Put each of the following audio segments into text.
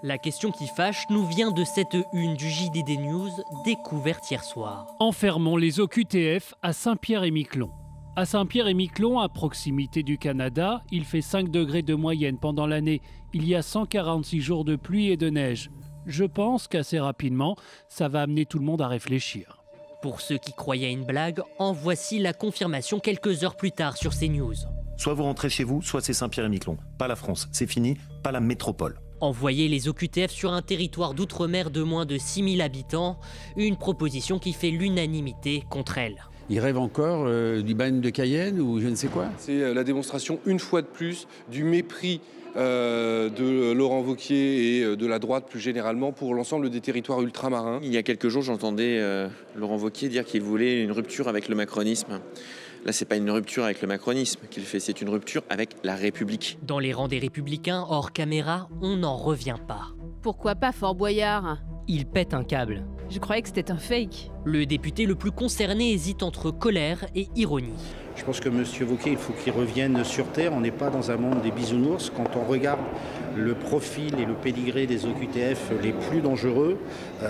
La question qui fâche nous vient de cette une du JDD News découverte hier soir. Enfermons les OQTF à Saint-Pierre-et-Miquelon. À Saint-Pierre-et-Miquelon, à proximité du Canada, il fait 5 degrés de moyenne pendant l'année. Il y a 146 jours de pluie et de neige. Je pense qu'assez rapidement, ça va amener tout le monde à réfléchir. Pour ceux qui croyaient à une blague, en voici la confirmation quelques heures plus tard sur CNews. Soit vous rentrez chez vous, soit c'est Saint-Pierre-et-Miquelon. Pas la France, c'est fini, pas la métropole. Envoyer les OQTF sur un territoire d'outre-mer de moins de 6000 habitants, une proposition qui fait l'unanimité contre elle. Ils rêvent encore du ban de Cayenne ou je ne sais quoi. C'est la démonstration, une fois de plus, du mépris de Laurent Wauquiez et de la droite plus généralement pour l'ensemble des territoires ultramarins. Il y a quelques jours, j'entendais Laurent Wauquiez dire qu'il voulait une rupture avec le macronisme. Là, c'est pas une rupture avec le macronisme qu'il fait, c'est une rupture avec la République. Dans les rangs des Républicains, hors caméra, on n'en revient pas. Pourquoi pas Fort Boyard? Il pète un câble. Je croyais que c'était un fake. Le député le plus concerné hésite entre colère et ironie. Je pense que M. Wauquiez, il faut qu'il revienne sur Terre. On n'est pas dans un monde des bisounours. Quand on regarde le profil et le pédigré des OQTF les plus dangereux,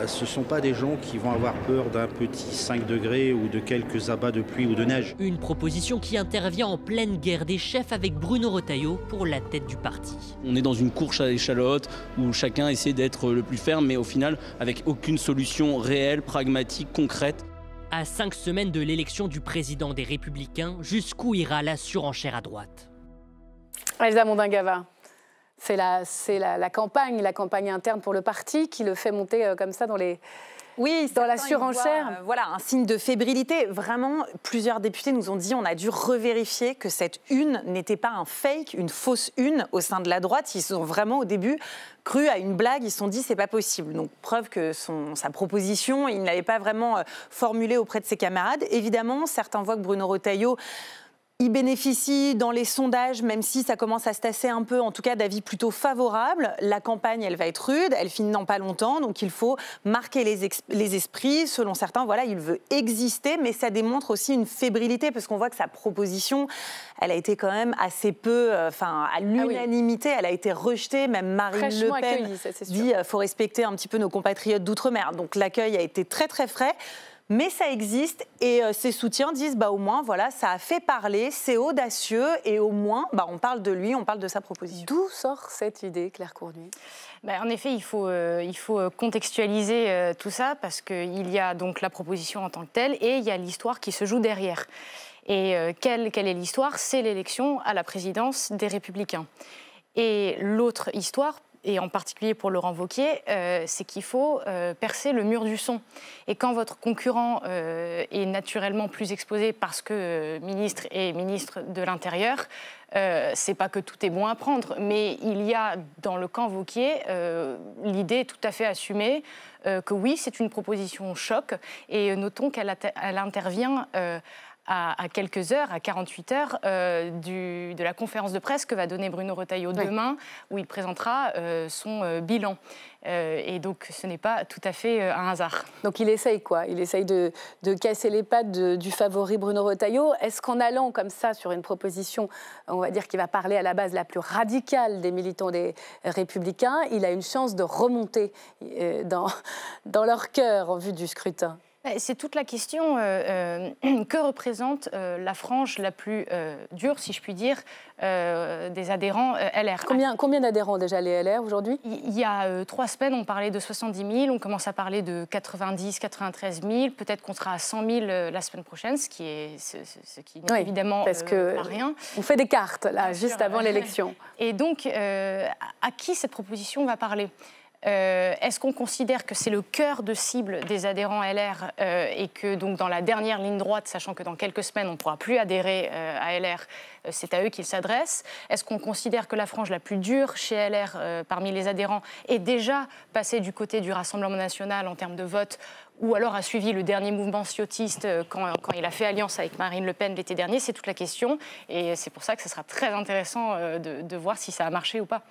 ce ne sont pas des gens qui vont avoir peur d'un petit 5 degrés ou de quelques abats de pluie ou de neige. Une proposition qui intervient en pleine guerre des chefs avec Bruno Retailleau pour la tête du parti. On est dans une course à l'échalote où chacun essaie d'être le plus ferme, mais au final avec aucune solution réelle, pragmatique, concrète. À 5 semaines de l'élection du président des Républicains, jusqu'où ira la surenchère à droite? Elsa Mondingava, c'est la campagne interne pour le parti qui le fait monter comme ça dans la surenchère. Voilà, un signe de fébrilité. Vraiment, plusieurs députés nous ont dit on a dû revérifier que cette une n'était pas un fake, une fausse une au sein de la droite. Ils ont vraiment au début cru à une blague, ils se sont dit c'est pas possible. Donc preuve que sa proposition, il ne l'avait pas vraiment formulée auprès de ses camarades. Évidemment, certains voient que Bruno Retailleau il bénéficie dans les sondages, même si ça commence à se tasser un peu, en tout cas d'avis plutôt favorables. La campagne, elle va être rude, elle finit dans pas longtemps, donc il faut marquer les esprits. Selon certains, voilà, il veut exister, mais ça démontre aussi une fébrilité, parce qu'on voit que sa proposition, elle a été quand même assez peu, à l'unanimité, elle a été rejetée. Même Marine Le Pen dit qu'il faut respecter un petit peu nos compatriotes d'outre-mer. Donc l'accueil a été très très frais. Mais ça existe et ses soutiens disent au moins voilà, ça a fait parler, c'est audacieux et au moins on parle de lui, on parle de sa proposition. D'où sort cette idée, Claire Cournuy? En effet, il faut contextualiser tout ça parce qu'il y a donc la proposition en tant que telle et il y a l'histoire qui se joue derrière. Et quelle est l'histoire? C'est l'élection à la présidence des Républicains. Et l'autre histoire, et en particulier pour Laurent Wauquiez, c'est qu'il faut percer le mur du son. Et quand votre concurrent est naturellement plus exposé parce que ministre et ministre de l'Intérieur, c'est pas que tout est bon à prendre, mais il y a dans le camp Wauquiez l'idée tout à fait assumée que oui, c'est une proposition choc, et notons qu'elle intervient à quelques heures, à 48 heures de la conférence de presse que va donner Bruno Retailleau demain, où il présentera son bilan. Et donc ce n'est pas tout à fait un hasard. Donc il essaye quoi? Il essaye de casser les pattes du favori Bruno Retailleau. Est-ce qu'en allant comme ça sur une proposition, on va dire, qui va parler à la base la plus radicale des militants des Républicains, il a une chance de remonter dans leur cœur en vue du scrutin? C'est toute la question. Que représente la frange la plus dure, si je puis dire, des adhérents LR? Combien d'adhérents déjà les LR aujourd'hui? Il y a 3 semaines, on parlait de 70 000, on commence à parler de 90, 93 000, peut-être qu'on sera à 100 000 la semaine prochaine, ce qui n'est évidemment parce que pas rien. On fait des cartes, là, bien juste sûr, avant l'élection. Et donc, à qui cette proposition va parler? Est-ce qu'on considère que c'est le cœur de cible des adhérents LR et que donc dans la dernière ligne droite, sachant que dans quelques semaines on ne pourra plus adhérer à LR, c'est à eux qu'ils s'adressent? Est-ce qu'on considère que la frange la plus dure chez LR parmi les adhérents est déjà passée du côté du Rassemblement national en termes de vote, ou alors a suivi le dernier mouvement ciotiste quand il a fait alliance avec Marine Le Pen l'été dernier, c'est toute la question. Et c'est pour ça que ce sera très intéressant de voir si ça a marché ou pas.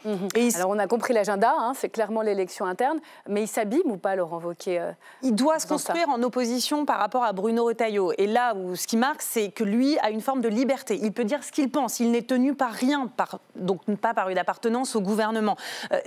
Alors on a compris l'agenda, hein, c'est clairement l'élection interne, mais il s'abîme ou pas, Laurent Wauquiez Il doit se construire en opposition par rapport à Bruno Retailleau. Et là où ce qui marque, c'est que lui a une forme de liberté. Il peut dire ce qu'il pense, il n'est tenu par rien, donc pas par une appartenance au gouvernement.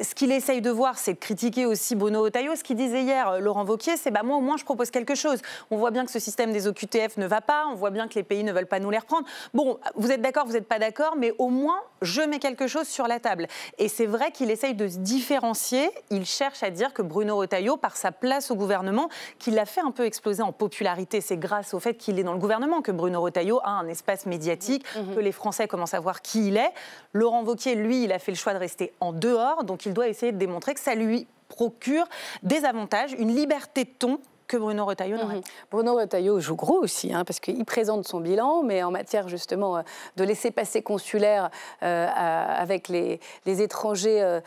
Ce qu'il essaye de voir, c'est de critiquer aussi Bruno Retailleau. Ce qu'il disait hier, Laurent Wauquiez, c'est moi au moins je propose quelque chose. On voit bien que ce système des OQTF ne va pas, on voit bien que les pays ne veulent pas nous les reprendre. Bon, vous êtes d'accord, vous n'êtes pas d'accord, mais au moins je mets quelque chose sur la table. Et c'est vrai qu'il essaye de se différencier. Il cherche à dire que Bruno Retailleau, par sa place au gouvernement, qu'il l'a fait un peu exploser en popularité. C'est grâce au fait qu'il est dans le gouvernement que Bruno Retailleau a un espace médiatique, que les Français commencent à voir qui il est. Laurent Wauquiez, lui, il a fait le choix de rester en dehors, donc il doit essayer de démontrer que ça lui procure des avantages, une liberté de ton que Bruno Retailleau n'aurait. Bruno Retailleau joue gros aussi, parce qu'il présente son bilan, mais en matière justement de laissez-passer consulaire avec les étrangers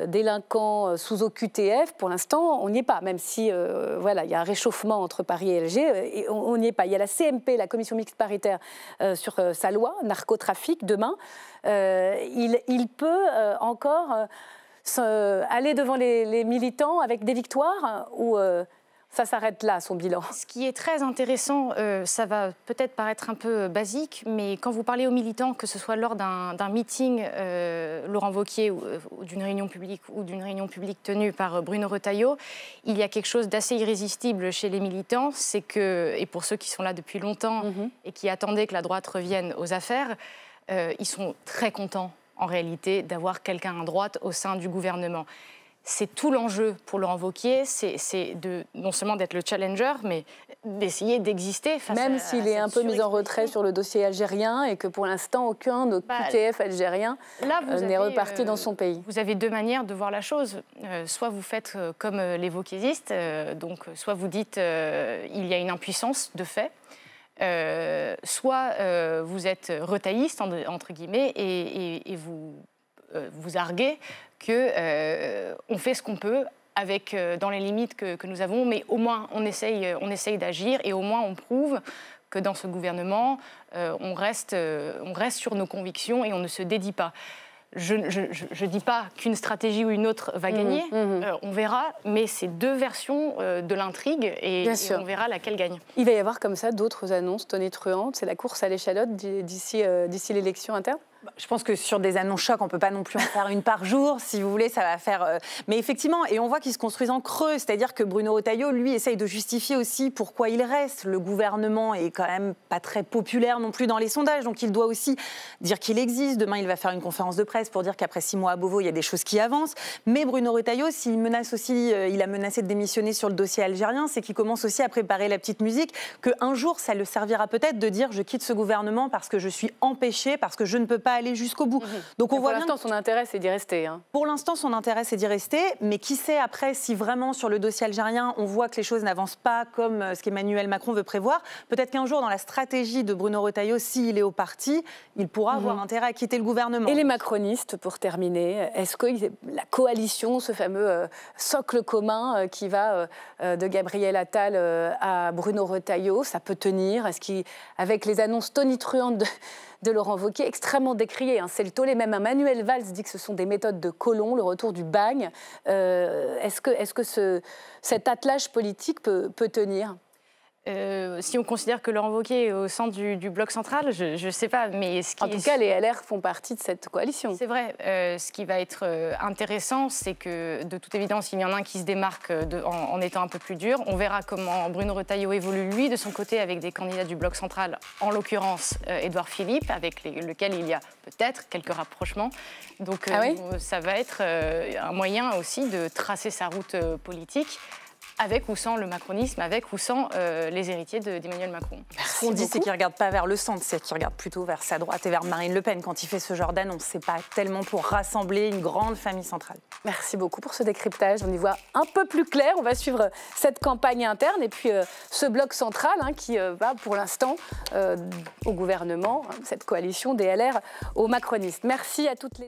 délinquants sous OQTF, pour l'instant, on n'y est pas, même si il y a un réchauffement entre Paris et Alger, et on n'y est pas. Il y a la CMP, la commission mixte paritaire, sur sa loi, narcotrafic, demain. Il peut encore aller devant les militants avec des victoires ou ça s'arrête là, son bilan? Ce qui est très intéressant, ça va peut-être paraître un peu basique, mais quand vous parlez aux militants, que ce soit lors d'un meeting, Laurent Wauquiez, ou d'une réunion publique tenue par Bruno Retailleau, il y a quelque chose d'assez irrésistible chez les militants, c'est que, et pour ceux qui sont là depuis longtemps et qui attendaient que la droite revienne aux affaires, ils sont très contents, en réalité, d'avoir quelqu'un à droite au sein du gouvernement. C'est tout l'enjeu pour Laurent Wauquiez, c'est non seulement d'être le challenger, mais d'essayer d'exister face même s'il est un peu mis en retrait sur le dossier algérien et que pour l'instant, aucun OQTF algérien n'est reparti dans son pays. Vous avez deux manières de voir la chose. Soit vous faites comme les wauquiezistes, donc soit vous dites il y a une impuissance de fait, soit vous êtes retailliste, entre guillemets, et vous arguez qu'on fait ce qu'on peut dans les limites que nous avons, mais au moins on essaye d'agir et au moins on prouve que dans ce gouvernement, on reste sur nos convictions et on ne se dédie pas. Je ne dis pas qu'une stratégie ou une autre va gagner, on verra, mais c'est deux versions de l'intrigue et on verra laquelle gagne. Il va y avoir comme ça d'autres annonces tonitruantes, c'est la course à l'échalote d'ici l'élection interne? Je pense que sur des annonces chocs, on ne peut pas non plus en faire une par jour. Si vous voulez, ça va faire... Mais effectivement, et on voit qu'ils se construisent en creux. C'est-à-dire que Bruno Retailleau, lui, essaye de justifier aussi pourquoi il reste. Le gouvernement est quand même pas très populaire non plus dans les sondages. Donc il doit aussi dire qu'il existe. Demain, il va faire une conférence de presse pour dire qu'après 6 mois à Beauvau, il y a des choses qui avancent. Mais Bruno Retailleau, s'il menace aussi, il a menacé de démissionner sur le dossier algérien, c'est qu'il commence aussi à préparer la petite musique, qu'un jour, ça le servira peut-être de dire « je quitte ce gouvernement parce que je suis empêché, parce que je ne peux pas aller jusqu'au bout ». Donc on voit pour l'instant, son intérêt, c'est d'y rester. Pour l'instant, son intérêt, c'est d'y rester. Mais qui sait après si vraiment sur le dossier algérien, on voit que les choses n'avancent pas comme ce qu'Emmanuel Macron veut prévoir. Peut-être qu'un jour, dans la stratégie de Bruno Retailleau, s'il est au parti, il pourra avoir intérêt à quitter le gouvernement. Et les macronistes, pour terminer, est-ce que la coalition, ce fameux socle commun qui va de Gabriel Attal à Bruno Retailleau, ça peut tenir? Est-ce qu'avec les annonces tonitruantes de Laurent Wauquiez, extrêmement décrié, c'est le tollé, même Manuel Valls dit que ce sont des méthodes de colons, le retour du bagne. Est-ce que cet attelage politique peut tenir? Si on considère que Laurent Wauquiez est au centre du bloc central, je ne sais pas. Mais en tout cas, les LR font partie de cette coalition. C'est vrai. Ce qui va être intéressant, c'est que, de toute évidence, il y en a un qui se démarque en étant un peu plus dur. On verra comment Bruno Retailleau évolue, lui, de son côté, avec des candidats du bloc central, en l'occurrence Édouard Philippe, avec lequel il y a peut-être quelques rapprochements. Donc, ça va être un moyen aussi de tracer sa route politique, avec ou sans le macronisme, avec ou sans les héritiers d'Emmanuel Macron. Ce qu'on dit, c'est qu'il ne regarde pas vers le centre, c'est qu'il regarde plutôt vers sa droite et vers Marine Le Pen quand il fait ce genre d'annonce. Ce n'est pas tellement pour rassembler une grande famille centrale. Merci beaucoup pour ce décryptage. On y voit un peu plus clair. On va suivre cette campagne interne et puis ce bloc central qui va pour l'instant au gouvernement, cette coalition des LR aux macronistes. Merci à toutes les deux.